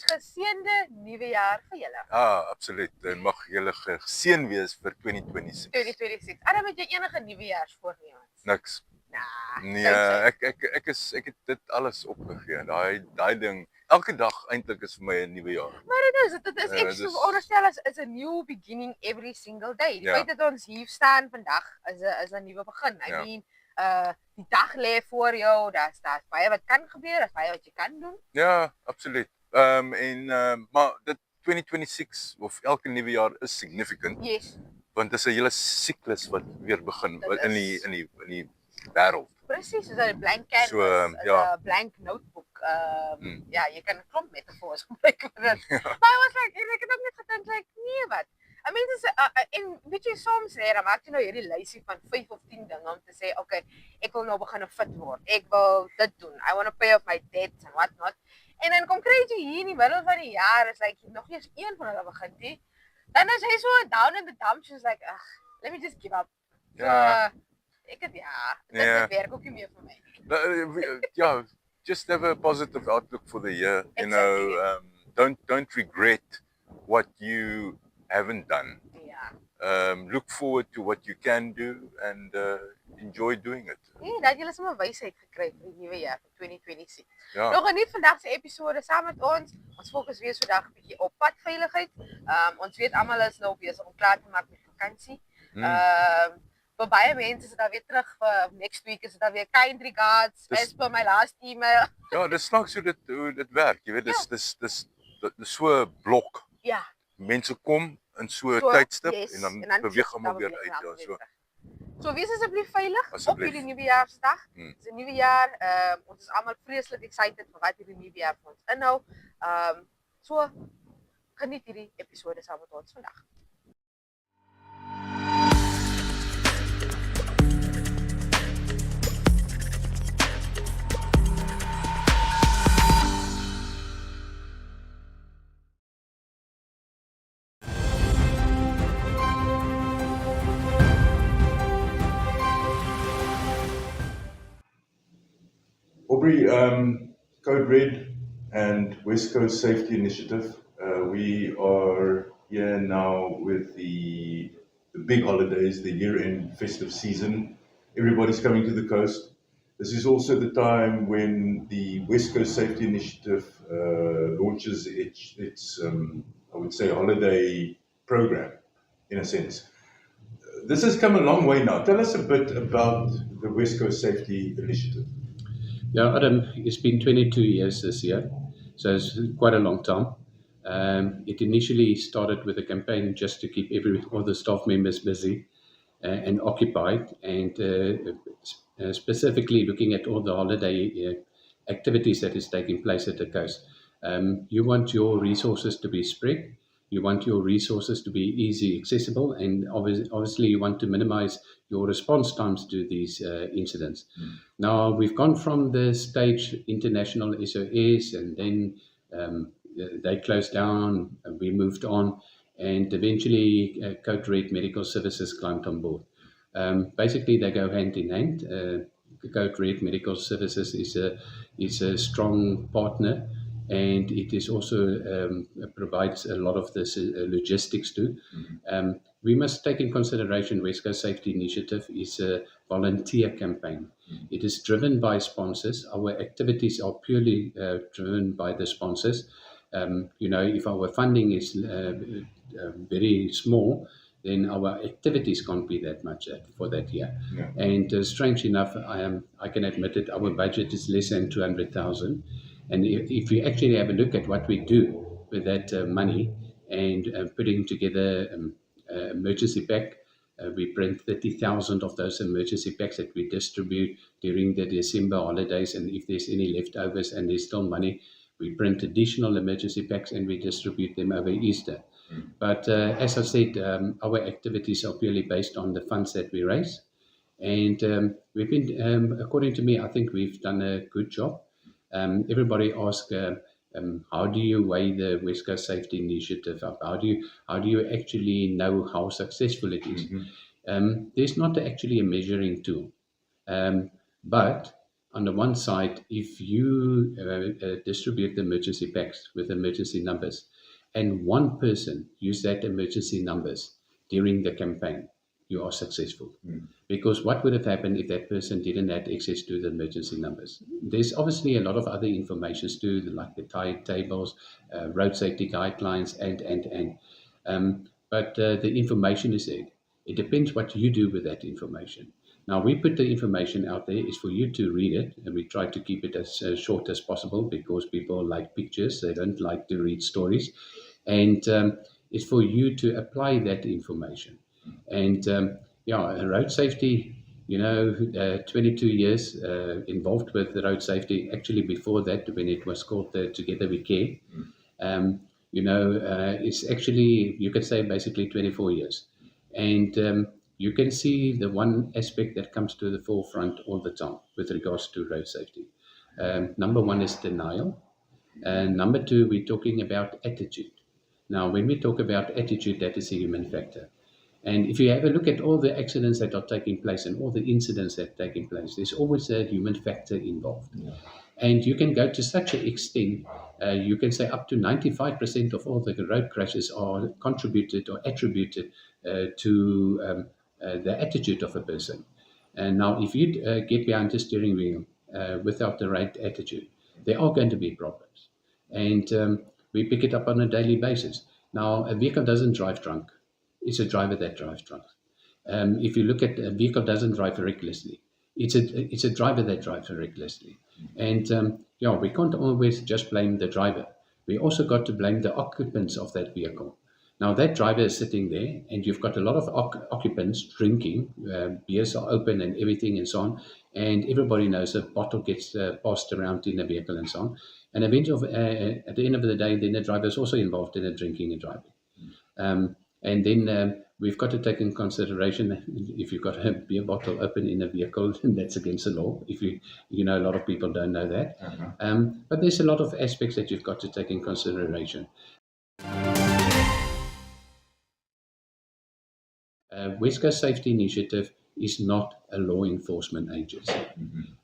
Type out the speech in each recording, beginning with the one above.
ons geseënde nuwe jaar vir julle. Absoluut. En mag julle geseën wees vir 2026. 2026. Adam, het jy enige nuwejaarsvoornemens? Niks. Nah, Nee, ek het dit alles opgegee. Daai ding, elke dag eintlik is vir my 'n nuwe jaar. Maar dit is ek so veronderstel as 'n new beginning every single day. Die feit dat ons hier staan vandag is 'n nuwe begin. I mean, die dag lê voor jou, daar's baie wat kan gebeur, daar's baie wat jy kan doen. Ja, absoluut. Maar dit 2026 of elke nuwe jaar is significant. Yes. Want dit is 'n hele siklus wat weer begin in die wêreld. Presies, soos 'n blank canvas, So, 'n blank notebook. Ja, jy kan 'n klomp metafoors gebruik vir dit. Maar was ek het ook net gedink nee wat. I mean, en weet jy soms dan maak jy nou hierdie lysie van 5 of 10 dinge om te sê, okay, ek wil nou begin fit word. Ek wil dit doen. I want to pay off my debts and what not. En dan kom kry jy hier in die middel van die jaar is nog eers een van hulle begin nie. Dan is hy so down in the dumps, soos let me just give up. Ja. Dit werk ook nie meer vir my. Just have a positive outlook for the year. You know, don't regret what you haven't done. Ja. Look forward to what you can do and enjoy doing it. Nee, dat jy sommer wysheid gekry vir die nuwe jaar van 2026. Ja. Nou geniet vandag se episode saam met ons. Ons fokus weer so dag 'n bietjie op padveiligheid. Ons weet almal is nou besig om klaar te maak met vakansie. Vir baie mense is dit weer terug vir next week, is dit weer kind regards, as per my last email. Ja, dis snaaks hoe dit werk. Jy weet, dis so 'n blok. Ja. Mense kom in so 'n tydstip en dan beweeg almal weer uit. So wees asseblief veilig op hierdie Nuwejaarsdag. Dis 'n nuwe jaar. Ons is almal vreeslik excited vir wat hierdie nuwe jaar vir ons inhou. So geniet hierdie episode saam met ons vandag. Aubrey, Code Red and West Coast Safety Initiative. We are here now with the big holidays, the year-end festive season. Everybody's coming to the coast. This is also the time when the West Coast Safety Initiative launches its I would say, holiday program, in a sense. This has come a long way now. Tell us a bit about the West Coast Safety Initiative. Yeah, Adam, it's been 22 years this year, so it's quite a long time. It initially started with a campaign just to keep all the staff members busy and occupied, and specifically looking at all the holiday activities that is taking place at the coast. You want your resources to be spread. You want your resources to be easy accessible, and obviously you want to minimize your response times to these incidents. Now, we've gone from the stage international SOS, and then they closed down, and we moved on, and eventually Code Red Medical Services climbed on board. Basically, they go hand in hand. Code Red Medical Services is a strong partner, and it is also provides a lot of this logistics too. We must take in consideration West Coast Safety Initiative is a volunteer campaign. It is driven by sponsors. Our activities are purely driven by the sponsors. If our funding is very small, then our activities can't be that much for that year. Yeah. And strange enough, I can admit it, our budget is less than 200,000. And if you actually have a look at what we do with that money and putting together emergency pack, we print 30,000 of those emergency packs that we distribute during the December holidays. And if there's any leftovers and there's still money, we print additional emergency packs and we distribute them over Easter. But as I said, our activities are purely based on the funds that we raise. And we've been, according to me, I think we've done a good job. Everybody asks, how do you weigh the West Coast Safety Initiative up? How do you actually know how successful it is? There's not actually a measuring tool, but on the one side, if you distribute the emergency packs with emergency numbers, and one person use that emergency numbers during the campaign, you are successful. Because what would have happened if that person didn't have access to the emergency numbers? There's obviously a lot of other information too, like the tide tables, road safety guidelines, but the information is there. It depends what you do with that information. Now, we put the information out there. It's for you to read it, and we try to keep it as short as possible because people like pictures. They don't like to read stories. And it's for you to apply that information. And road safety, 22 years involved with the road safety. Actually, before that, when it was called Together We Care, it's actually, you could say, basically 24 years. And you can see the one aspect that comes to the forefront all the time with regards to road safety. Number one is denial. Number two, we're talking about attitude. Now, when we talk about attitude, that is a human factor. And if you have a look at all the accidents that are taking place and all the incidents that are taking place, there's always a human factor involved. Yeah. And you can go to such an extent, you can say up to 95% of all the road crashes are contributed or attributed to the attitude of a person. And now, if you get behind the steering wheel without the right attitude, there are going to be problems. And we pick it up on a daily basis. Now, a vehicle doesn't drive drunk. It's a driver that drives drunk. If you look at a vehicle doesn't drive recklessly. It's a driver that drives recklessly. And we can't always just blame the driver. We also got to blame the occupants of that vehicle. Now, that driver is sitting there, and you've got a lot of occupants drinking. Beers are open and everything and so on. And everybody knows a bottle gets passed around in the vehicle and so on. And eventually, at the end of the day, then the driver is also involved in the drinking and driving. And then we've got to take in consideration if you've got a beer bottle open in a vehicle, that's against the law. If a lot of people don't know that. But there's a lot of aspects that you've got to take in consideration. West Coast Safety Initiative is not a law enforcement agency.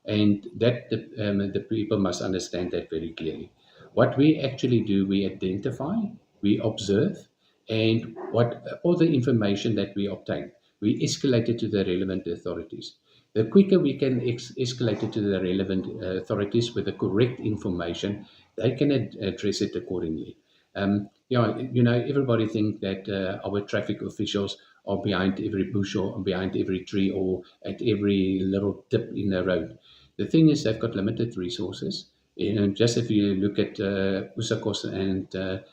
And that the people must understand that very clearly. What we actually do, we identify, we observe, and all the information that we obtain, we escalate it to the relevant authorities. The quicker we can escalate it to the relevant authorities with the correct information, they can address it accordingly. Everybody thinks that our traffic officials are behind every bush or behind every tree or at every little dip in the road. The thing is, they've got limited resources. Just if you look at Usakos and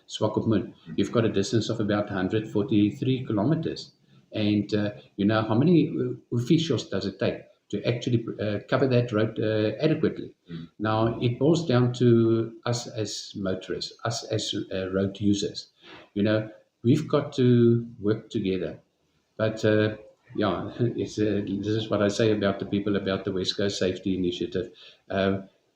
Swakopmund, you've got a distance of about 143 kilometers. And how many officials does it take to actually cover that road adequately? Now, it boils down to us as motorists, us as road users. We've got to work together. But this is what I say about the people, about the West Coast Safety Initiative.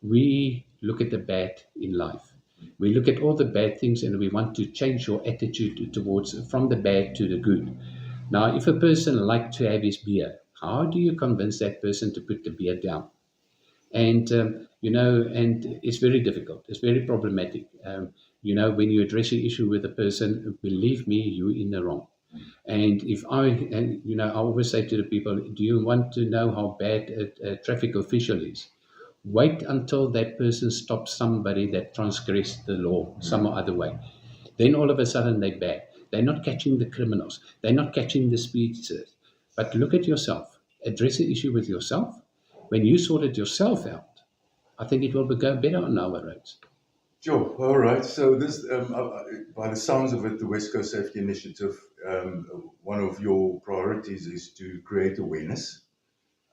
We look at the bad in life. We look at all the bad things, and we want to change your attitude towards from the bad to the good. Now, if a person likes to have his beer, how do you convince that person to put the beer down? And, and it's very difficult. It's very problematic. When you address an issue with a person, believe me, you're in the wrong. And I always say to the people, do you want to know how bad a traffic official is? Wait until that person stops somebody that transgressed the law some other way. Then all of a sudden they're bad. They're not catching the criminals. They're not catching the speedsters. But look at yourself. Address the issue with yourself. When you sort it yourself out, I think it will go better on our roads. Sure. All right. So this, by the sounds of it, the West Coast Safety Initiative, one of your priorities is to create awareness,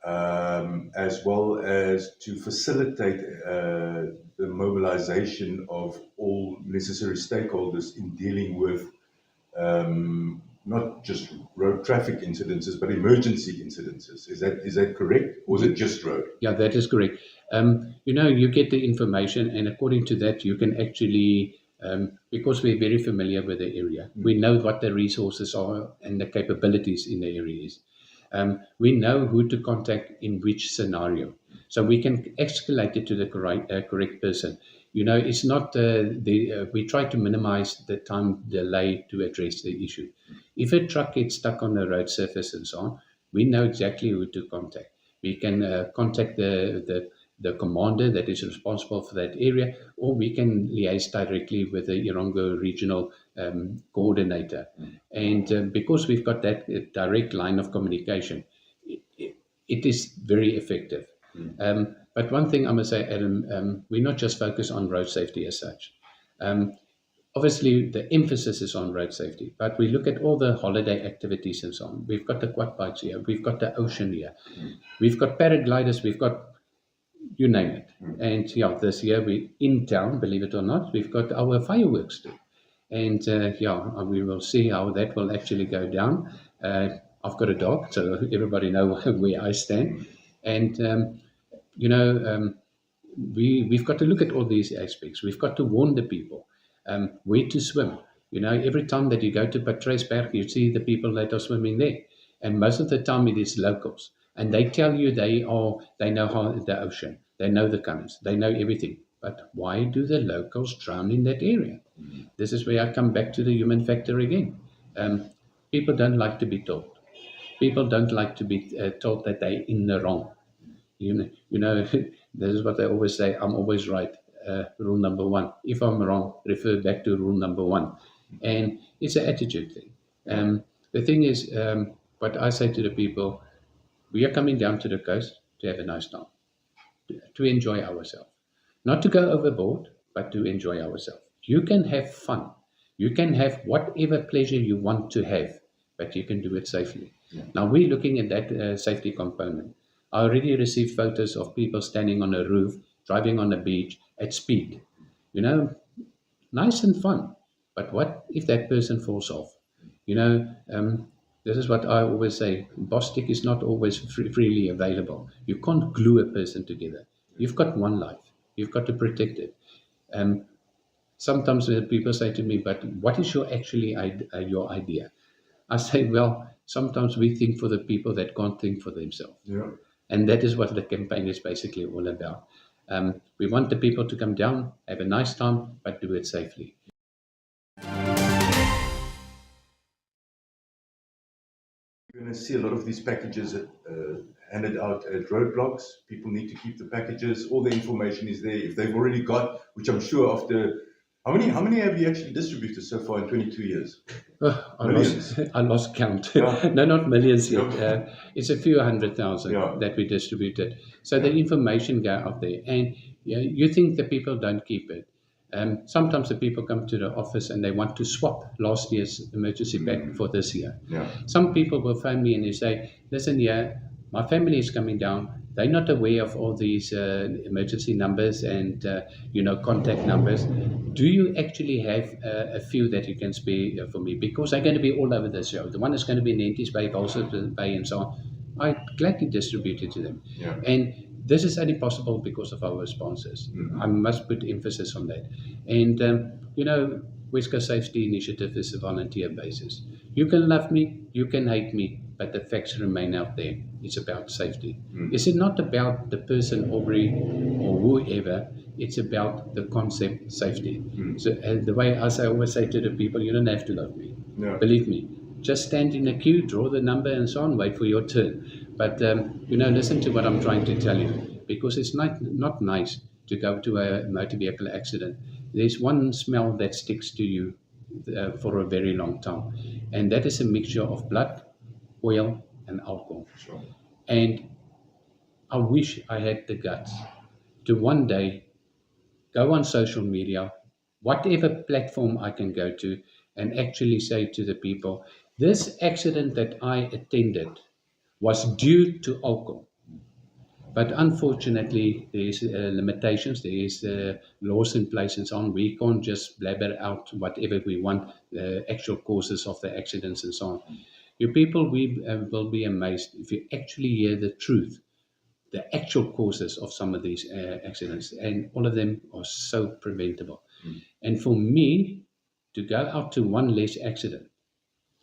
as well as to facilitate the mobilization of all necessary stakeholders in dealing with not just road traffic incidences, but emergency incidences. Is that correct? Or is it just road? Yeah, that is correct. You get the information, and according to that, you can actually, because we're very familiar with the area, we know what the resources are and the capabilities in the area is. We know who to contact in which scenario. so we can escalate it to the correct person. It's not we try to minimize the time delay to address the issue. If a truck gets stuck on the road surface and so on, we know exactly who to contact. We can contact the commander that is responsible for that area, or we can liaise directly with the Erongo regional coordinator. And because we've got that direct line of communication, it is very effective. But one thing I must say, Adam, we're not just focused on road safety as such. Obviously, the emphasis is on road safety, but we look at all the holiday activities and so on. We've got the quad bikes here, we've got the ocean here, we've got paragliders, we've got you name it. And this year we in town, believe it or not, we've got our fireworks too. And we will see how that will actually go down. I've got a dog, so everybody knows where I stand. And we've got to look at all these aspects. We've got to warn the people where to swim. Every time that you go to Patrijsberg, you see the people that are swimming there. And most of the time it is locals. And they tell you they know how the ocean, they know the currents, they know everything. But why do the locals drown in that area? This is where I come back to the human factor again. People don't like to be told. People don't like to be told that they're in the wrong. This is what they always say, I'm always right. Rule number 1. If I'm wrong, refer back to rule number 1. And it's an attitude thing. The thing is, what I say to the people, we are coming down to the coast to have a nice time, to enjoy ourselves. Not to go overboard, but to enjoy ourselves. You can have fun. You can have whatever pleasure you want to have, but you can do it safely. Now, we're looking at that safety component. I already received photos of people standing on a roof, driving on a beach at speed. Nice and fun. But what if that person falls off? This is what I always say. Boss stick is not always freely available. You can't glue a person together. You've got one life. You've got to protect it. Sometimes people say to me, but what is your idea? I say, well, sometimes we think for the people that can't think for themselves. Yeah. And that is what the campaign is basically all about. We want the people to come down, have a nice time, but do it safely. You're going to see a lot of these packages handed out at roadblocks. People need to keep the packages. All the information is there. If they've already got, which I'm sure after, how many have you actually distributed so far in 22 years? I lost count. Yeah. No, not millions yet. Yeah. It's a few 100,000 that we distributed. So the information go out there. And you think the people don't keep it. Sometimes the people come to the office and they want to swap last year's emergency pack for this year. Yeah. Some people will phone me and they say, listen, my family is coming down. They're not aware of all these emergency numbers and contact numbers. Do you actually have a few that you can spare for me? Because they're going to be all over the show. The one is going to be in Nenties Bay, Walsers Bay, and so on. I gladly distribute it to them. Yeah. And this is only possible because of our sponsors. I must put emphasis on that. And, West Coast Safety Initiative is a volunteer basis. You can love me, you can hate me, but the facts remain out there. It's about safety. Is it not about the person, Aubrey, or whoever? It's about the concept safety. So the way I always say to the people, you don't have to love me. Yeah. Believe me. Just stand in the queue, draw the number and so on, wait for your turn. But, listen to what I'm trying to tell you, because it's not nice to go to a motor vehicle accident. There's one smell that sticks to you for a very long time, and that is a mixture of blood, oil, and alcohol. Sure. And I wish I had the guts to one day go on social media, whatever platform I can go to, and actually say to the people, this accident that I attended was due to alcohol. But unfortunately, there is limitations, there is laws in place and so on. We can't just blabber out whatever we want, the actual causes of the accidents and so on. You people will be amazed if you actually hear the truth, the actual causes of some of these accidents, and all of them are so preventable. And for me, to go out to one less accident,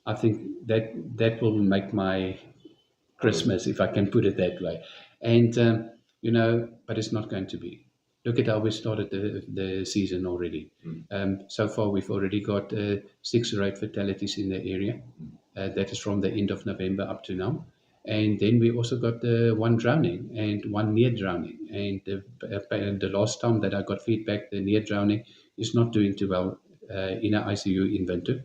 I think that will make my Christmas, if I can put it that way. And, but it's not going to be. Look at how we started the season already. So far, we've already got 6 road fatalities in the area. That is from the end of November up to now. And then we also got 1 drowning and 1 near drowning. And the last time that I got feedback, the near drowning is not doing too well in an ICU in Windhoek.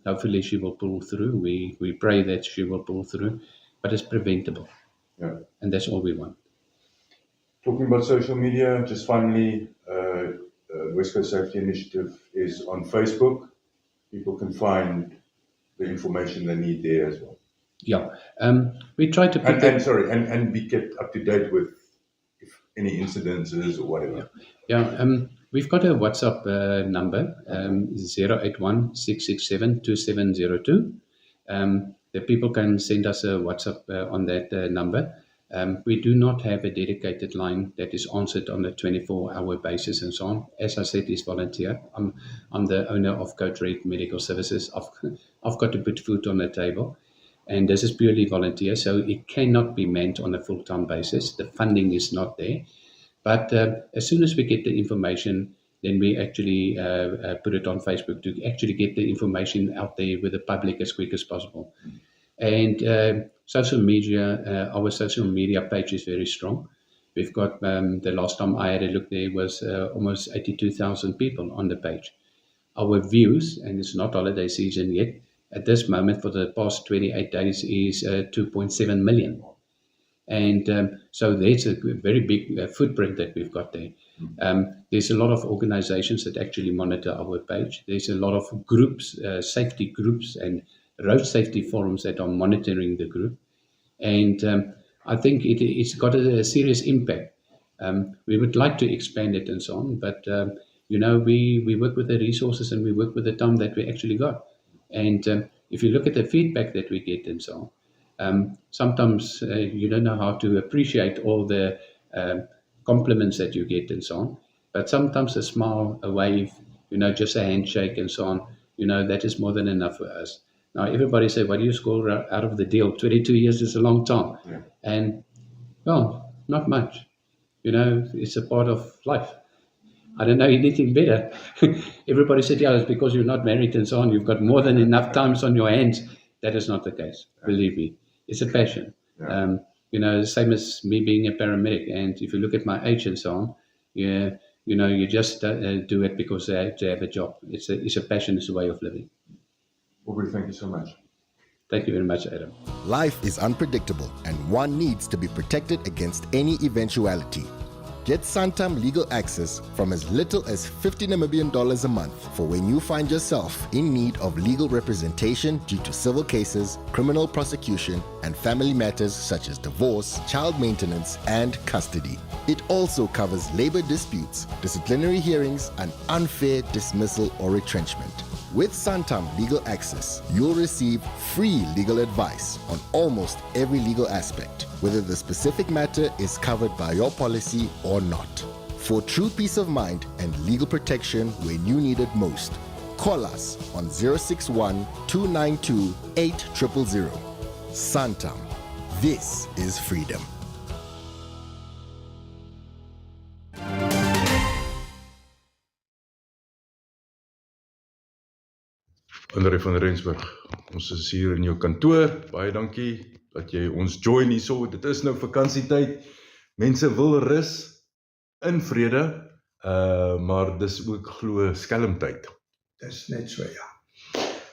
Hopefully she will pull through. We pray that she will pull through, but it's preventable. Yeah. And that's all we want. Talking about social media, just finally, West Coast Safety Initiative is on Facebook. People can find the information they need there as well. Yeah, we try to put and be kept up to date with if any incidences or whatever. Yeah, we've got a WhatsApp number, 081-667-2702. The people can send us a WhatsApp on that number. We do not have a dedicated line that is answered on a 24-hour basis and so on. As I said, it's volunteer. I'm the owner of Code Red Medical Services. I've got to put food on the table. And this is purely volunteer, so it cannot be manned on a full-time basis. The funding is not there. But as soon as we get the information, then we actually put it on Facebook to actually get the information out there with the public as quick as possible. And social media, our social media page is very strong. We've got, the last time I had a look there was almost 82,000 people on the page. Our views, and it's not holiday season yet, at this moment for the past 28 days is 2.7 million. And so there's a very big footprint that we've got there. There's a lot of organizations that actually monitor our page. There's a lot of groups, safety groups and road safety forums that are monitoring the group. And I think it's got a serious impact. We would like to expand it and so on, but we work with the resources and we work with the time that we actually got. And if you look at the feedback that we get and so on, sometimes you don't know how to appreciate all the compliments that you get and so on. But sometimes a smile, a wave, just a handshake and so on, that is more than enough for us. Now, everybody say, what do you score out of the deal? 22 years is a long time. Yeah. And, well, not much. It's a part of life. I don't know anything better. Everybody said, yeah, it's because you're not married and so on. You've got more than enough times on your hands. That is not the case, believe me. It's a passion. Yeah. Same as me being a paramedic. And if you look at my age and so on, you just do it because they have a job. It's a passion, it's a way of living. Aubrey, thank you so much. Thank you very much, Adam. Life is unpredictable and one needs to be protected against any eventuality. Get Santam legal access from as little as $50 Namibian a month for when you find yourself in need of legal representation due to civil cases, criminal prosecution, and family matters such as divorce, child maintenance, and custody. It also covers labor disputes, disciplinary hearings, and unfair dismissal or retrenchment. With Santam Legal Access, you'll receive free legal advice on almost every legal aspect, whether the specific matter is covered by your policy or not. For true peace of mind and legal protection when you need it most, call us on 061-292-8000. Santam. This is freedom. André van Rensburg, ons is hier in jou kantoor. Baie dankie dat jy ons join hierso. Dit is nou vakansietyd. Mense wil rus in vrede, maar dis ook glo skelmtyd. Dis net so, ja.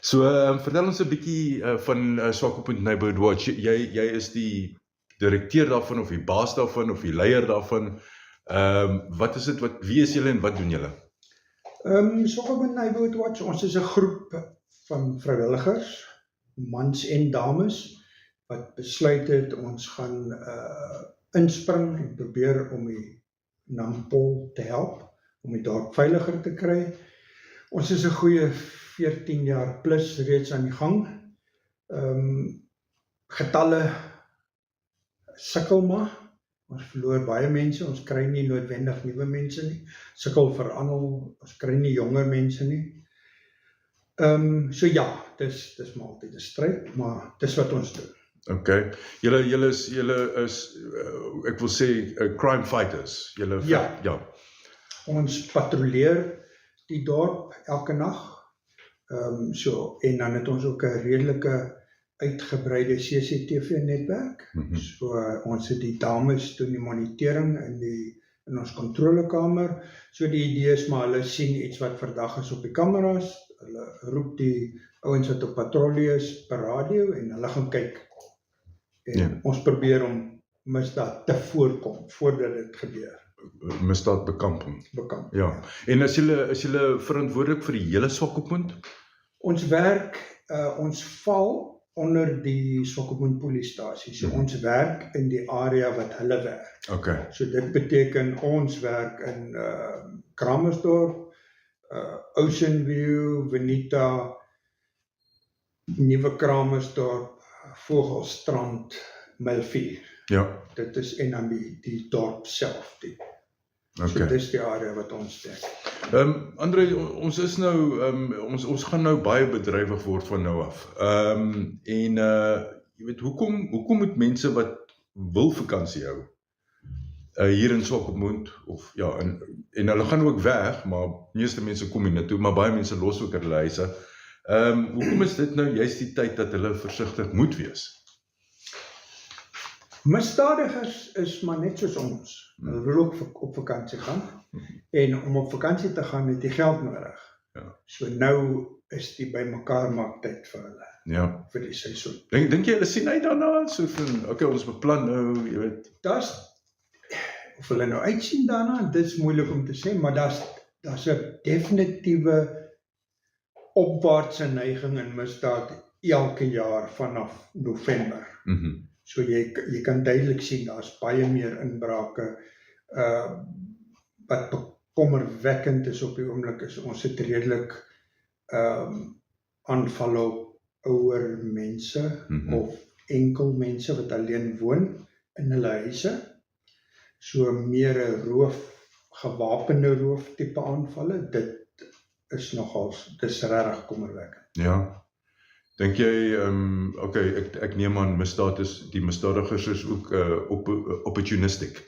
So, vertel ons 'n bietjie van Swakopunt Neighborhood Watch. Jy is die direkteur daarvan of die baas daarvan of die leier daarvan. Wat is dit? Wie is julle en wat doen julle? Swakopunt Neighborhood Watch, ons is 'n groep van vrywilligers, mans en dames, wat besluit het, ons gaan inspring en probeer om die Nampol te help, om die dorp veiliger te kry. Ons is 'n goeie 14 jaar plus reeds aan die gang. Getalle sukkel maar. Ons verloor baie mense, ons kry nie noodwendig nuwe mense nie. Sukkel veral, ons kry nie jonger mense nie. So ja, dis maar altyd 'n stryd, maar dis wat ons doen. Okay. Julle is ek wil sê crime fighters. Julle Ja. Ons patrolleer die dorp elke nag. En dan het ons ook 'n redelike uitgebreide CCTV-netwerk. So ons het die dames doen die monitering in ons kontrolekamer. So die idee is maar hulle sien iets wat verdag is op die kameras. Hulle roep die ouens wat op patrollie is per radio en hulle gaan kyk. En ons probeer om misdaad te voorkom voordat dit gebeur. Misdaadbekamping. Ja. En is julle verantwoordelik vir die hele Swakopmund? Ons werk, ons val onder die Swakopmund polisiestasie. So ons werk in die area wat hulle werk. Okay. So dit beteken ons werk in Kramersdorp, Ocean View, Venita, Nuwe Kramersdorp, Vogelstrand, Milvier. Ja. Dit is en dan die dorp self. So Okay. dit is die area wat ons dek. André, ons is nou, ons gaan nou baie bedrywig word van nou af. Jy weet, hoekom moet mense wat wil vakansie hou, hier in Swakopmund, of ja, en hulle gaan ook weg, maar meeste mense kom hier na toe, maar baie mense los ook hulle huise. Hoekom is dit nou juist die tyd dat hulle versigtig moet wees? Misdadigers is maar net soos ons. Hulle wil ook op vakansie gaan. En om op vakansie te gaan het jy geld nodig. Ja. So nou is die bymekaar maak tyd vir hulle. Ja. Vir die seisoen. Dink jy hulle sien uit daarna? So van, okay, ons beplan nou, jy weet. Of hulle nou uitsien daarna, dit is moeilik om te sê, maar daar's 'n definitiewe opwaartse neiging in misdaad elke jaar vanaf November. So jy kan duidelik sien, daar's baie meer inbrake, wat bekommerwekkend is op die oomblik is, ons het redelik aanvalle op ouer mense, of enkel mense wat alleen woon in hulle huise. So meer 'n gewapende roof tipe aanvalle, dit is nogals, dis regtig kommerwekkend. Ja. Dink jy, okay, ek neem aan die misdadigers is ook opportunistic.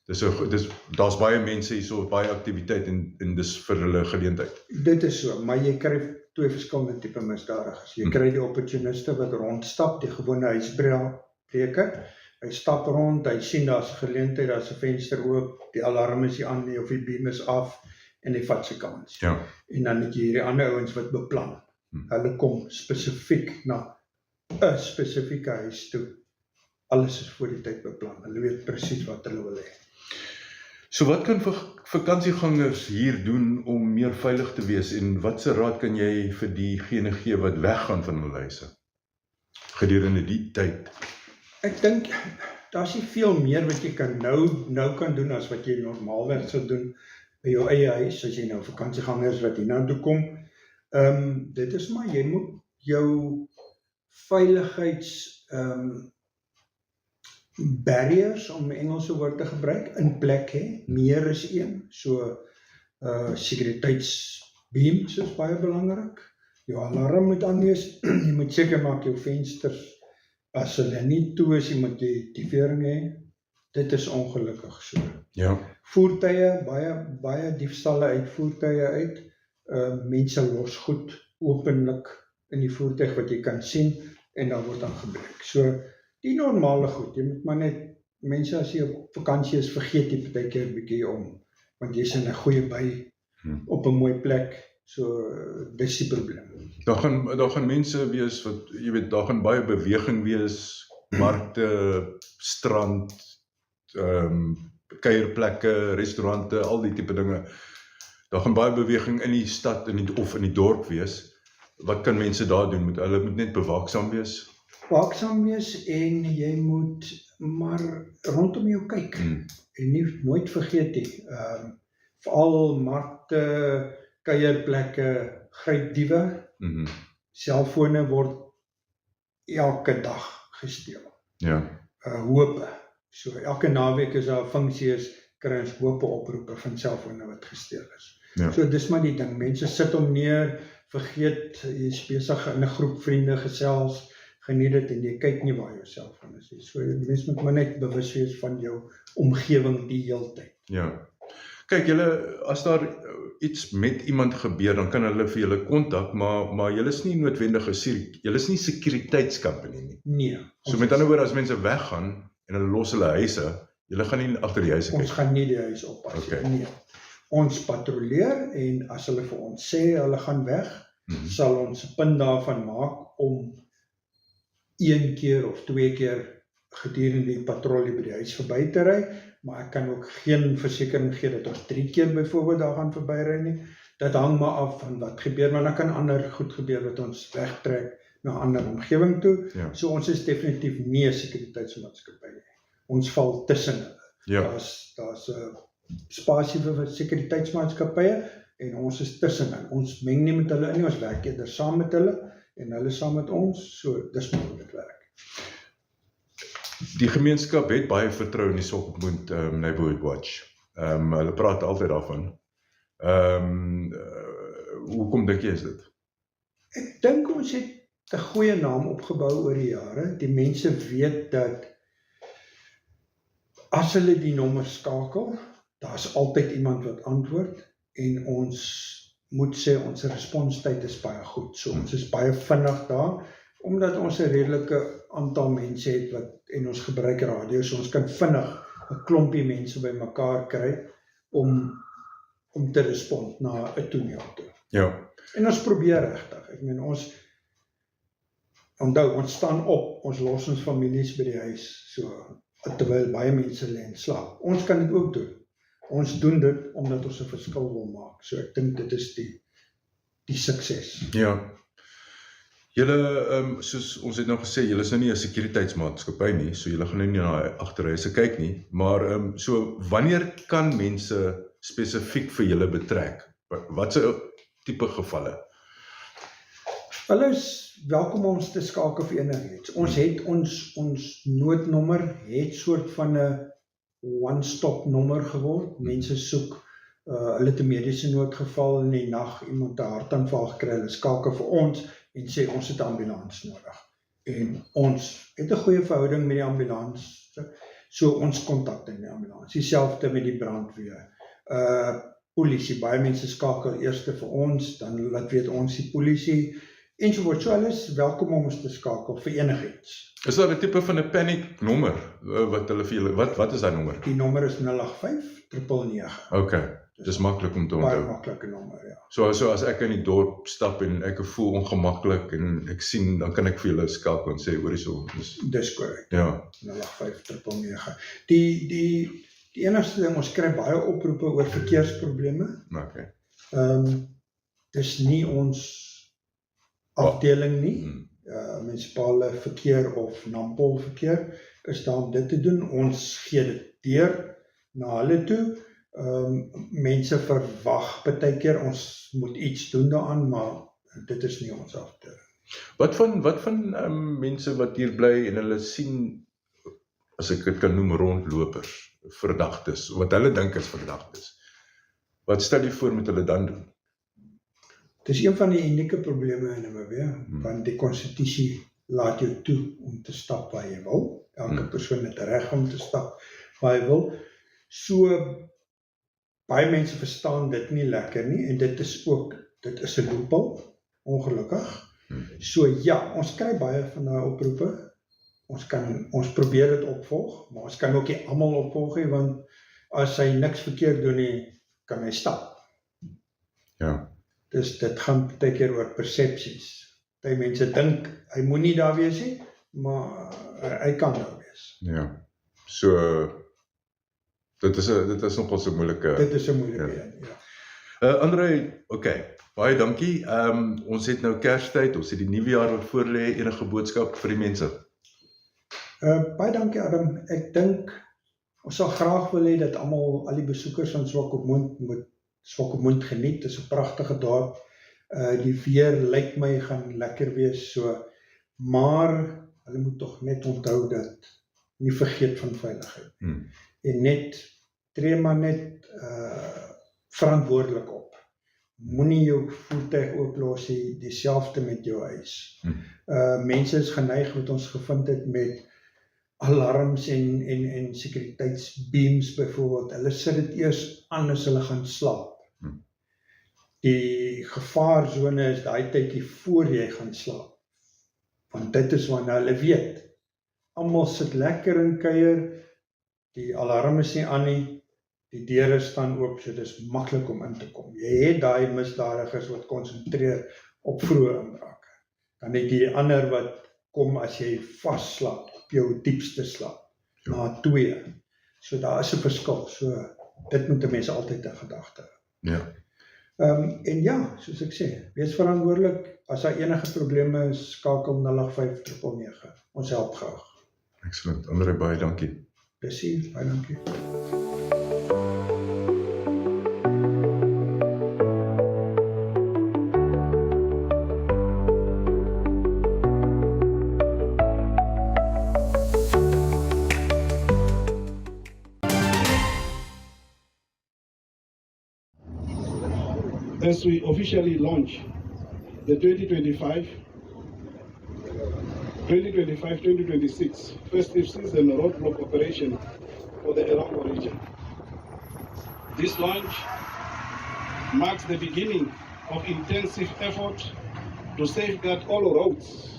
Daar's baie mense hier so, baie aktiwiteit en dis vir hulle geleentheid. Dit is so, maar jy kry twee verskillende tipe misdadigers. Jy kry die opportuniste wat rondstap, die gewone huisbreker. Hy stap rond, hy sien daar's 'n geleentheid, daar's 'n venster oop, die alarm is nie aan nie of die beam is af en hy vat sy kans. Ja. En dan het jy hierdie ander ouens wat beplan. Hulle kom spesifiek na 'n spesifieke huis toe. Alles is voor die tyd beplan. Hulle weet presies wat hulle wil hê. So wat kan vakansiegangers hier doen om meer veilig te wees en watse raad kan jy vir diegene gee wat weggaan van hulle huise gedurende die tyd? Ek dink daar's nie veel meer wat jy kan nou kan doen as wat jy normaalweg sou doen by jou eie huis as jy nou vakansiegangers wat hier na toe kom. Dit is maar jy moet jou veiligheids barriers, om 'n Engelse woord te gebruik, in plek hê. Meer is een. So sekuriteitsbeams is baie belangrik. Jou alarm moet aan wees. Jy moet seker maak jou vensters, as hulle nie toe is, jy moet jy die vering hê. Dit is ongelukkig so. Ja. Voertuie, baie diefstalle uit voertuie uit. Mense los goed openlik in die voertuig wat jy kan sien en dan word dan gebruik. So die normale goed, jy moet maar net, mense as jy op vakansie is, vergeet jy partykeer 'n bietjie om, want jy's in 'n goeie by, op 'n mooi plek, so dis die probleem. Daar gaan mense wees wat, jy weet, daar gaan baie beweging wees, markte, strand, kuierplekke, restaurante, al die tipe dinge. Daar gaan baie beweging in die stad of in die dorp wees. Wat kan mense daar doen? Hulle moet net bewaaksaam wees? Waaksaam wees en jy moet maar rondom jou kyk. En nooit vergeet nie, veral markte, kuierplekke, gryp diewe, selfone word elke dag gesteel. Ja. Hope. So elke naweek is daar 'n funksie kry ons hope oproepe van selfone wat gesteel is. Ja. So dis maar die ding, mense sit hom neer, vergeet, jy is besig in 'n groep vriende gesels, geniet dit en jy kyk nie waar jou selfoon is nie. So die mens moet maar net bewus wees van jou omgewing die hele tyd. Ja. Kyk, as daar iets met iemand gebeur, dan kan hulle vir julle kontak, maar julle is nie noodwendig julle is nie sekuriteitskompanie nie. Nee. So met ander woorde, as mense weggaan en hulle los hulle huise, julle gaan nie agter die huise kyk. Ons gaan nie die huis oppas Okay. nie. Nee. Ons patrolleer en as hulle vir ons sê hulle gaan weg, sal ons 'n punt daarvan maak om 1 keer of 2 keer gedurende die patrollie by die huis verby te ry, maar ek kan ook geen versekering gee dat ons 3 keer byvoorbeeld daar gaan verbyry nie. Dit hang maar af van wat gebeur, maar dan kan ander goed gebeur wat ons wegtrek na 'n ander omgewing toe. Ja. So ons is definitief nie 'n sekuriteitsmaatskappy nie. Ons val tussen hulle. Ja. Daar's 'n spasie vir sekuriteitsmaatskappye en ons is tussenin. Ons meng nie met hulle in nie, ons werk eerder saam met hulle en hulle saam met ons, so dis hoe dit werk. Die gemeenskap het baie vertrou in die Swakopmund Neighborhood Watch. Hulle praat altyd daarvan. Hoekom dink jy is dit? Ek dink ons het 'n goeie naam opgebou oor die jare. Die mense weet dat as hulle die nommer skakel, daar's altyd iemand wat antwoord en ons moet sê ons responstyd is baie goed. So ons is baie vinnig daar, omdat ons 'n redelike aantal mense het en ons gebruik radio, so ons kan vinnig 'n klompie mense bymekaar kry om te respond na 'n toneel toe. Ja. En ons probeer regtig. Ek meen ons staan op, ons los ons families by die huis, so terwyl baie mense lê en slaap. Ons kan dit ook doen. Ons doen dit omdat ons 'n verskil wil maak. So ek dink dit is die sukses. Ja. Julle, soos ons het nou gesê, julle is nou nie 'n sekuriteitsmaatskappy nie, so julle gaan nou nie na agterhuise kyk nie, maar so wanneer kan mense spesifiek vir julle betrek? Wat se tipe gevalle? Hulle is welkom om ons te skakel vir enigiets. Ons het ons noodnommer het soort van 'n one-stop nommer geword. Mense soek, hulle het 'n mediese noodgeval in die nag, iemand 'n hartaanval gekry, hulle skakel vir ons en sê ons het 'n ambulans nodig. En ons het 'n goeie verhouding met die ambulans, so ons kontak die ambulans. Dieselfde met die brandweer. Polisie, baie mense skakel eers vir ons, dan laat weet ons die polisie, ensovoorts. So hulle is welkom om ons te skakel vir enigiets. Is daar 'n tipe van 'n panic nommer wat hulle vir julle, wat is daai nommer? Die nommer is 085-999. Okay, dis maklik om te Baie onthou. maklike nommer, ja. So as ek in die dorp stap en ek voel ongemaklik en ek sien, dan kan ek vir julle skakel en sê, hoor hierso, Dis korrek. ja. 085-999. Die enigste ding, ons kry baie oproepe oor verkeersprobleme. Okay. Dis nie ons afdeling nie. Munisipale verkeer of nampol verkeer is daar om dit te doen. Ons gee dit deur na hulle toe. Mense verwag baie keer ons moet iets doen daaraan, maar dit is nie ons afdeling. Wat van mense wat hier bly en hulle sien, as ek dit kan noem, rondlopers, verdagtes, wat hulle dink is verdagtes. Wat stel jy voor met hulle dan doen? Het is een van die unieke probleme in Namibië, want die konstitusie laat jou toe om te stap waar jy wil. Elke persoon het reg om te stap waar hy wil. So, baie mense verstaan dit nie lekker nie, en dit is 'n loophole, ongelukkig. So ja, ons kry baie van daai oproepe. Ons probeer dit opvolg, maar ons kan ook nie almal opvolg nie, want as hy niks verkeerd doen nie, kan hy stap. Ja. Dus dit gaan baie keer oor persepsies. Baie mense dink, hy moet nie daar wees nie, maar hy kan daar wees. Ja. So, dit is nogal so moeilike. Dit is 'n moeilike een, ja. André, okay, baie dankie. Ons het nou Kerstyd, ons het die nuwe jaar wat voor lê, enige boodskap vir die mense? Baie dankie Adam, ek dink, ons sal graag wil hê dat al die besoekers van Swakopmund geniet. Dit is 'n pragtige dorp. Die weer lyk my gaan lekker wees, so, maar hulle moet tog net onthou dat nie vergeet van veiligheid. En tree maar net verantwoordelik op. moenie jou voertuig ooplos nie, dieselfde met jou huis. Mense is geneig wat ons gevind het met alarms en sekuriteitsbeams byvoorbeeld. Hulle sit dit eers aan as hulle gaan slaap. Die gevaarzone is daai tydjie voor jy gaan slaap. Want dit is wanneer hulle weet. Almal sit lekker in kuier, die alarm is nie aan nie, die deure staan oop, so dit is maklik om in te kom. Jy het daai misdadigers wat konsentreer op vroeë inbrake. Dan het jy ander wat kom as jy vasslaap, op jou diepste slaap, na 2. So daar is 'n verskil, so dit moet 'n mens altyd in gedagte hou. Ja. En ja, soos ek sê, wees verantwoordelik, as daar enige probleme is, skakel 085 ons help graag. Excellent. Andre, baie dankie. Plesier, baie dankie. As we officially launch the 2025-2026 festive season roadblock operation for the Erongo region. This launch marks the beginning of intensive effort to safeguard all roads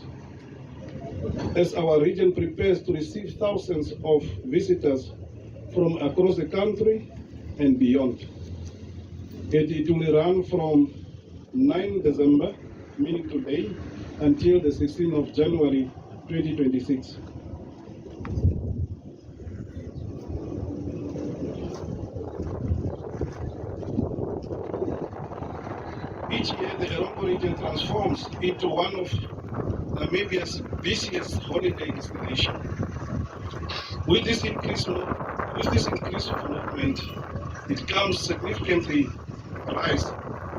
as our region prepares to receive thousands of visitors from across the country and beyond. It will run from 9 December, meaning today, until the 16th of January 2026. Each year, the Erongo region transforms into one of Namibia's busiest holiday destinations. With this increase of movement, it comes significantly rise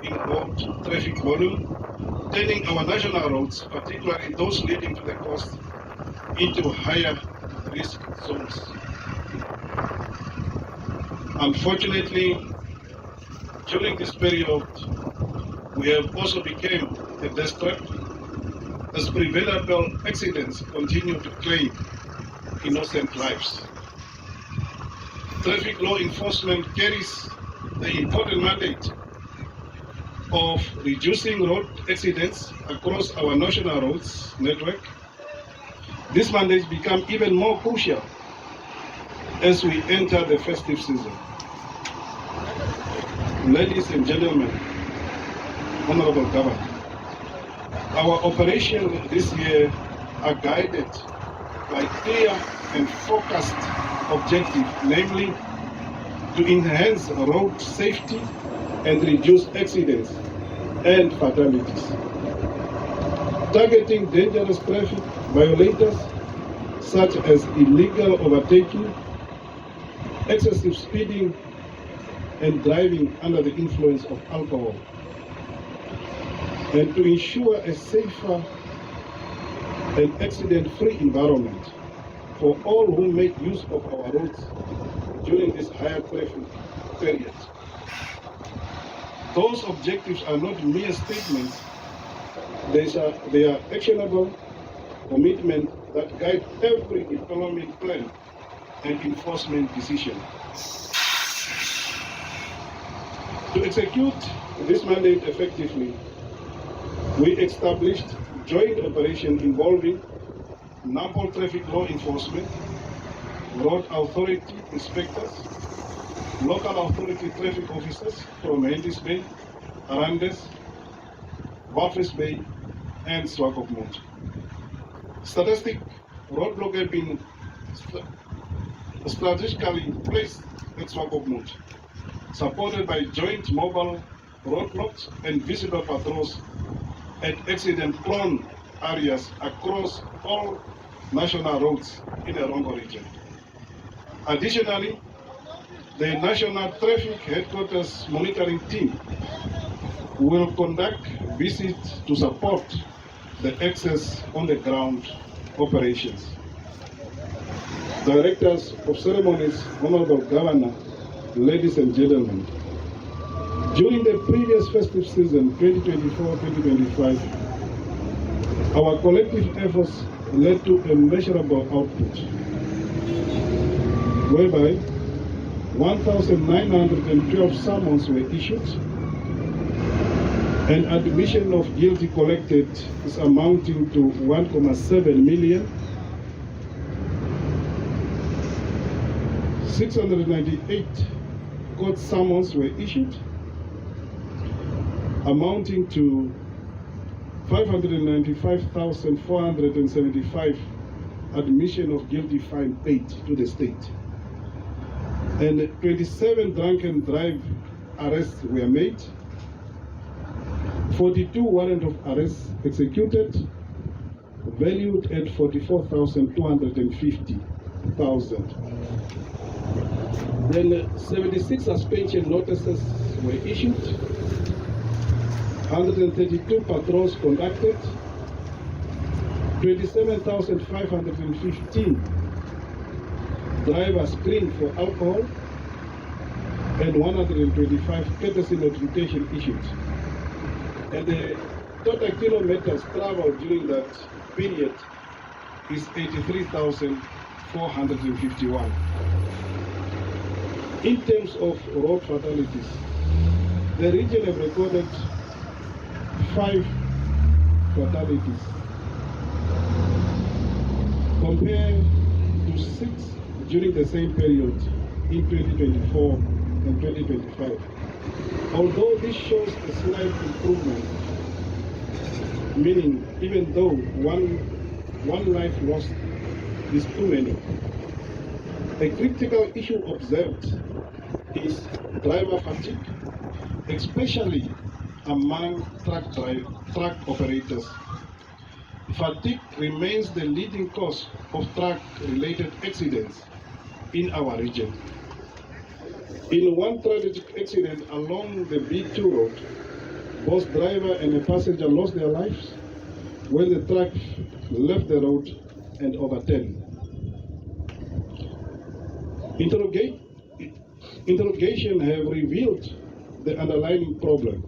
in road traffic volume, turning our national roads, particularly those leading to the coast, into higher risk zones. Unfortunately, during this period, we have also become a death trap as preventable accidents continue to claim innocent lives. Traffic law enforcement carries the important mandate of reducing road accidents across our national roads network. This mandate becomes even more crucial as we enter the festive season. Ladies and gentlemen, Honorable Governor, our operations this year are guided by clear and focused objectives, namely to enhance road safety and reduce accidents and fatalities. Targeting dangerous traffic violators such as illegal overtaking, excessive speeding, and driving under the influence of alcohol. And to ensure a safer and accident-free environment for all who make use of our roads during this higher traffic period. Those objectives are not mere statements, they are actionable commitment that guide every deployment plan and enforcement decision. To execute this mandate effectively, we established joint operation involving naval traffic law enforcement, road authority inspectors, local authority traffic officers from Hentis Bay, Arandes, Walvis Bay, and Swakopmund. Statistic roadblock have been strategically placed at Swakopmund, supported by joint mobile roadblocks and visible patrols at accident-prone areas across all national roads in the Erongo region. Additionally, the National Traffic Headquarters Monitoring Team will conduct visits to support the access on the ground operations. Directors of Ceremonies, Honorable Governor, ladies and gentlemen, During the previous festive season, 2024-2025, our collective efforts led to a measurable output, whereby 1,912 summons were issued, and admission of guilty collected is amounting to 1.7 million. 698 court summons were issued, amounting to 595,475 admission of guilty fine paid to the state. And 27 drunken drive arrests were made, 42 warrant of arrest executed, valued at 44,250,000. Then 76 suspension notices were issued, 132 patrols conducted, 27,515 drivers screened for alcohol, and 125 courtesy notification issued. And the total kilometers traveled during that period is 83,451. In terms of road fatalities, the region have recorded 5 fatalities compared to 6 during the same period in 2024 and 2025. Although this shows a slight improvement, meaning even though one life lost is too many, a critical issue observed is driver fatigue, especially among truck operators. Fatigue remains the leading cause of truck-related accidents in our region. In one tragic accident along the B2 road, both driver and a passenger lost their lives when the truck left the road and overturned. Interrogation have revealed the underlying problem.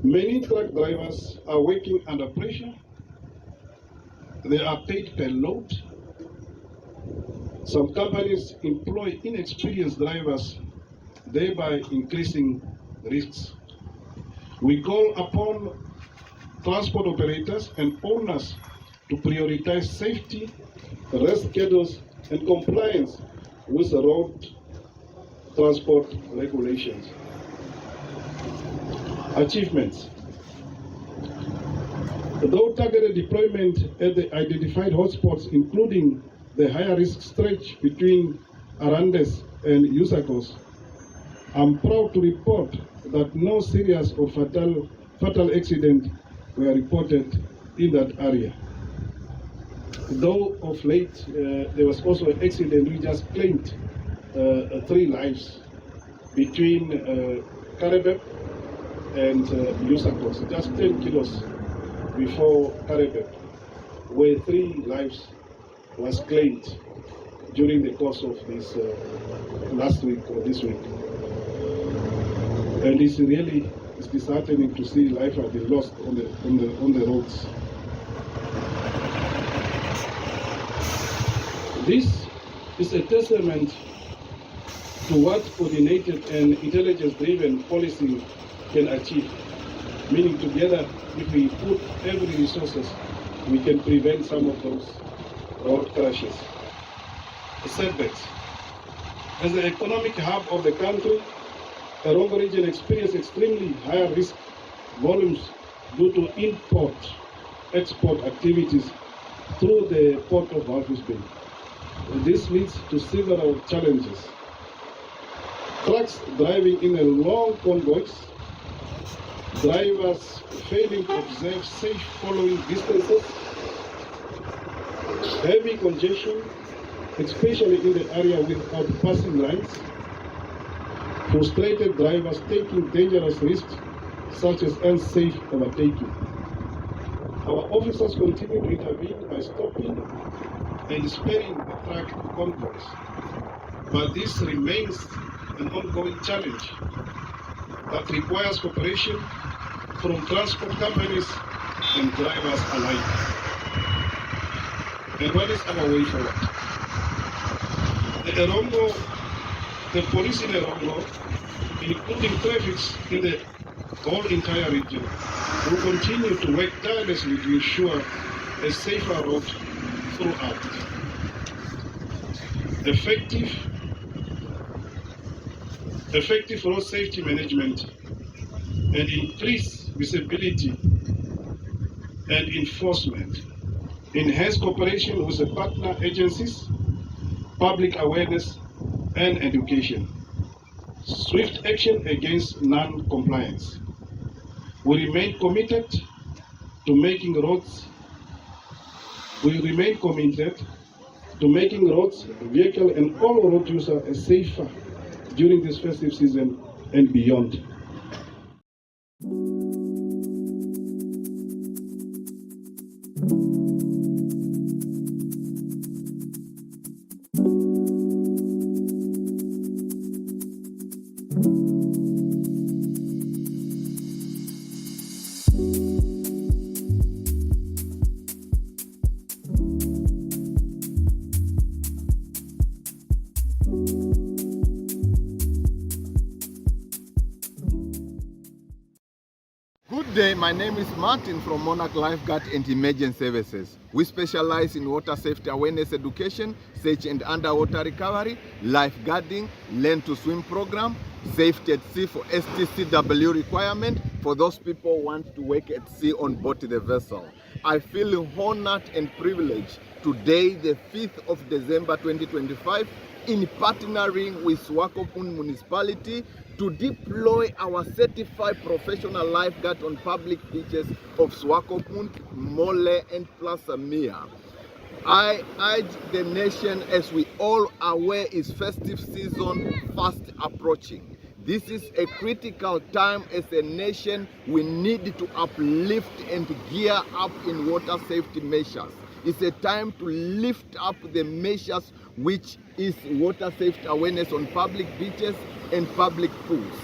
Many truck drivers are working under pressure. They are paid per load. Some companies employ inexperienced drivers, thereby increasing risks. We call upon transport operators and owners to prioritize safety, rest schedules, and compliance with the road transport regulations. Achievements. Though targeted deployment at the identified hotspots, including the higher risk stretch between Arandes and Usakos, I'm proud to report that no serious or fatal accidents were reported in that area. Though of late there was also an accident, we just claimed 3 lives between Karabeb and Usakos, just 10 kilos before Karabeb, where 3 lives was claimed during the course of this last week or this week. And it's really disheartening to see life have been lost on the roads. This is a testament to what coordinated and intelligence-driven policing can achieve. Meaning together, if we put every resources, we can prevent some of those road crashes. Setbacks. As the economic hub of the country, the Erongo region experienced extremely high risk volumes due to import-export activities through the port of Walvis Bay. This leads to several challenges. Trucks driving in a long convoys, drivers failing to observe safe following distances, heavy congestion, especially in the area without passing lines, frustrated drivers taking dangerous risks such as unsafe overtaking. Our officers continue to intervene by stopping and sparing the truck convoys, but this remains an ongoing challenge that requires cooperation from transport companies and drivers alike. And what is our way forward? The police in Erongo, including traffic in the whole entire region, will continue to work tirelessly to ensure a safer road throughout. Effective road safety management and increased visibility and enforcement, enhanced cooperation with the partner agencies, public awareness and education, swift action against non-compliance. We remain committed to making roads, vehicle and all road users safer during this festive season and beyond. Good day, my name is Martin from Monarch Lifeguard and Emergency Services. We specialize in water safety awareness education, search and underwater recovery, lifeguarding, learn to swim program, safety at sea for STCW requirement for those people who want to work at sea on board the vessel. I feel honored and privileged today, the 5th of December 2025, in partnering with Swakopmund Municipality to deploy our certified professional lifeguard on public beaches of Swakopmund, Mole and Plaza Mia. I urge the nation, as we all are aware, is festive season fast approaching. This is a critical time as a nation. We need to uplift and gear up in water safety measures. It's a time to lift up the measures, which is water safety awareness on public beaches and public pools.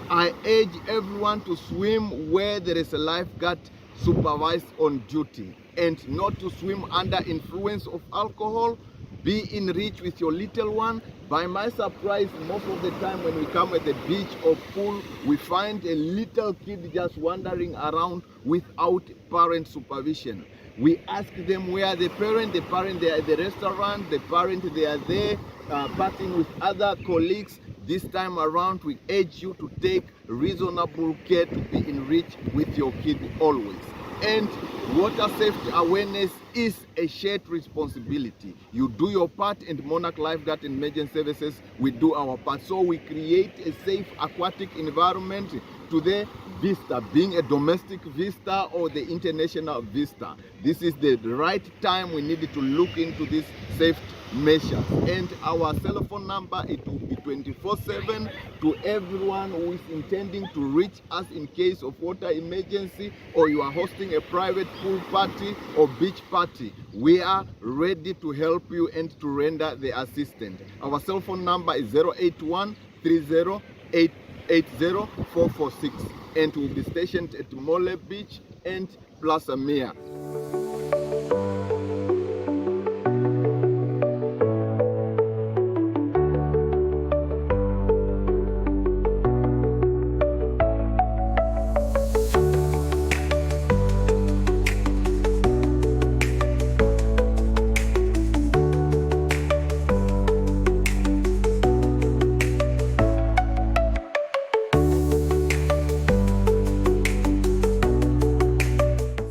I urge everyone to swim where there is a lifeguard supervised on duty, and not to swim under influence of alcohol. Be in reach with your little one. By my surprise, most of the time when we come at the beach or pool, we find a little kid just wandering around without parent supervision. We ask them where the parent they are at the restaurant, the parent they are there partying with other colleagues. This time around, we urge you to take reasonable care to be in reach with your kid always. And water safety awareness is a shared responsibility. You do your part, and Monarch Lifeguard and Emergency Services, we do our part. So we create a safe aquatic environment to the vista, being a domestic vista or the international vista. This is the right time we needed to look into this safety measures. And our cell phone number, it will be 24/7 to everyone who is intending to reach us in case of water emergency, or you are hosting a private pool party or beach party. We are ready to help you and to render the assistance. Our cell phone number is 081 30 880 446, and will be stationed at Mole Beach and Plaza Mia.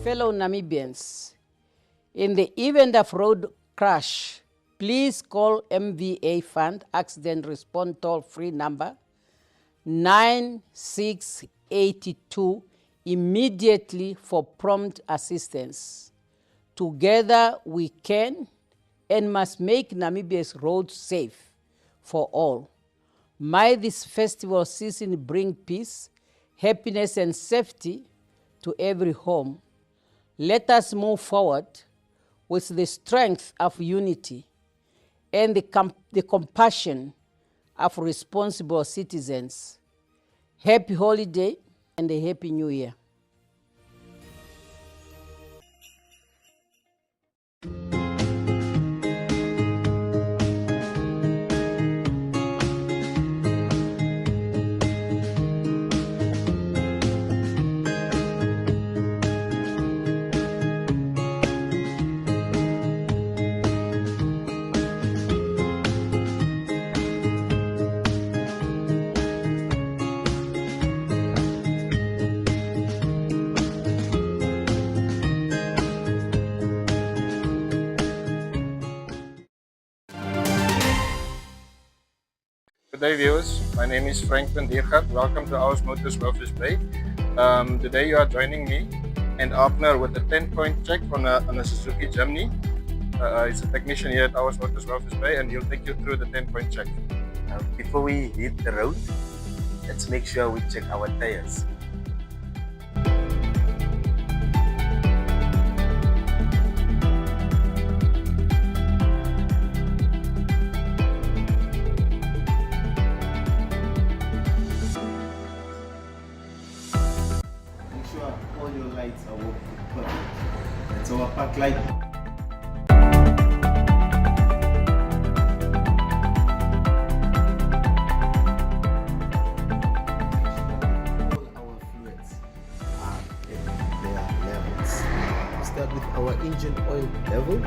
Fellow Namibians, in the event of road crash, please call MVA Fund Accident Response toll-free number 9682 immediately for prompt assistance. Together we can and must make Namibia's roads safe for all. May this festival season bring peace, happiness and safety to every home. Let us move forward with the strength of unity and the compassion of responsible citizens. Happy holiday and a happy new year. Good day viewers, my name is Frank van Diergaard. Welcome to Ours Motors Welfish Bay. Today you are joining me and Abner with a 10-point check on a Suzuki Jimny. He's a technician here at Ours Motors Welfish Bay and he'll take you through the 10-point check. Before we hit the road, let's make sure we check our tires. Make sure all your lights are working perfect. That's our park light. Start with our engine oil level.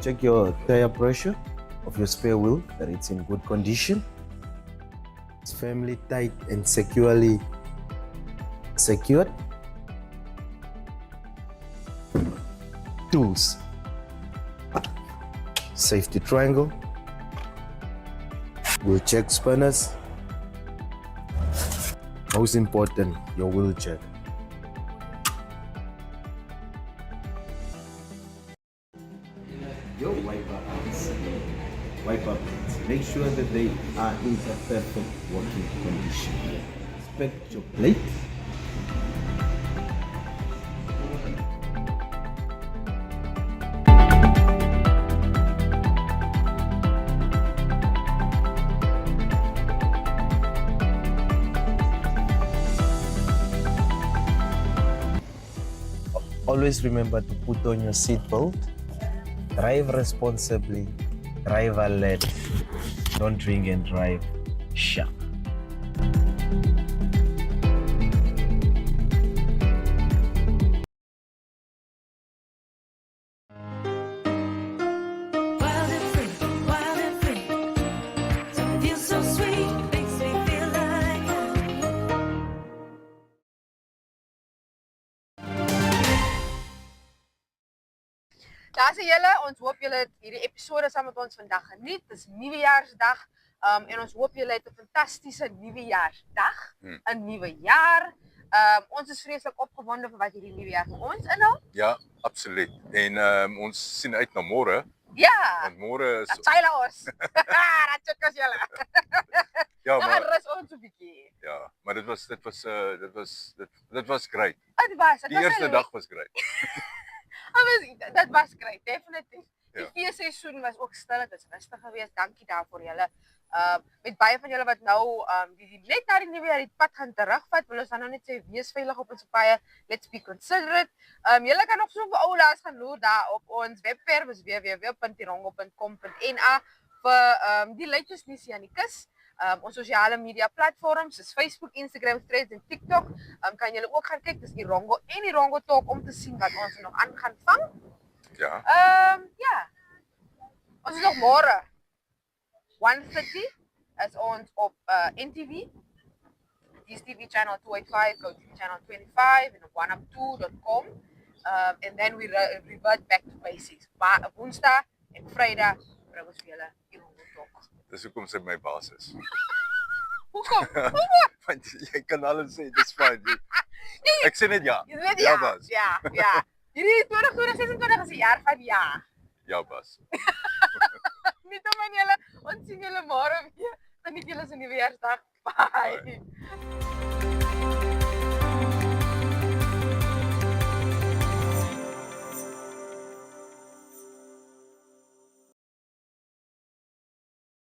Check your tire pressure of your spare wheel, that it's in good condition. It's firmly tight and securely secured. Tools. Safety triangle. Wheel check spanners. Most important, your wheel check. Your wiper arms. Wiper blades. Make sure that they are in a perfect working condition. Inspect your plate. Always remember to put on your seatbelt. Drive responsibly, drive alert, don't drink and drive sharp. Wild and free, so it feels so sweet, makes me feel like Daar sê julle, ons hoop julle het hierdie episode saam met ons vandag geniet. Dis Nuwejaarsdag. En ons hoop julle het 'n fantastiese Nuwejaarsdag, 'n nuwe jaar. Ons is vreeslik opgewonde vir wat hierdie nuwe jaar vir ons inhou. Ja, absoluut. En ons sien uit na môre. Ja. Want môre is Dat saai ons. Dat check ons julle. ja, Dan maar rus ons 'n bietjie. ja, maar dit was great. Die eerste dag was great. Dit was great, definitief. Die Ja. feesseisoen was ook stil, dit is rustig geweest. Dankie daarvoor julle. Met baie van julle wat nou die net na die nuwe jaar die pad gaan terugvat, wil ons dan nou net sê wees veilig op ons paaie. Let's be considerate. Julle kan nog so vir ou laas gaan loer daar op ons webwerf is www.erongo.com.na vir die latest nuus hier aan die kus. Ons sosiale media platforms is Facebook, Instagram, Threads en TikTok. Kan julle ook gaan kyk, dis Erongo en Erongo Talk om te sien wat ons nog aan gaan vang. Ja. Ja. Ons is nog môre. 1:30 is ons op NTV. DSTV channel 285, GoTV channel 25 en op oneup2.com. And then we revert back to basics. Woensdag en Vrydag bring ons vir julle Erongo talk. Dis hoekom sy my baas is. Hoekom? Want jy kan alles sê, dis fyn. Ek sê net ja. Jy weet Ja, ja. baas. Ja. Hierdie 2026 is die jaar van ja. Ja, baas. Niet om aan julle. Ons sien julle môre weer. Geniet julle se Nuwejaarsdag. Bye.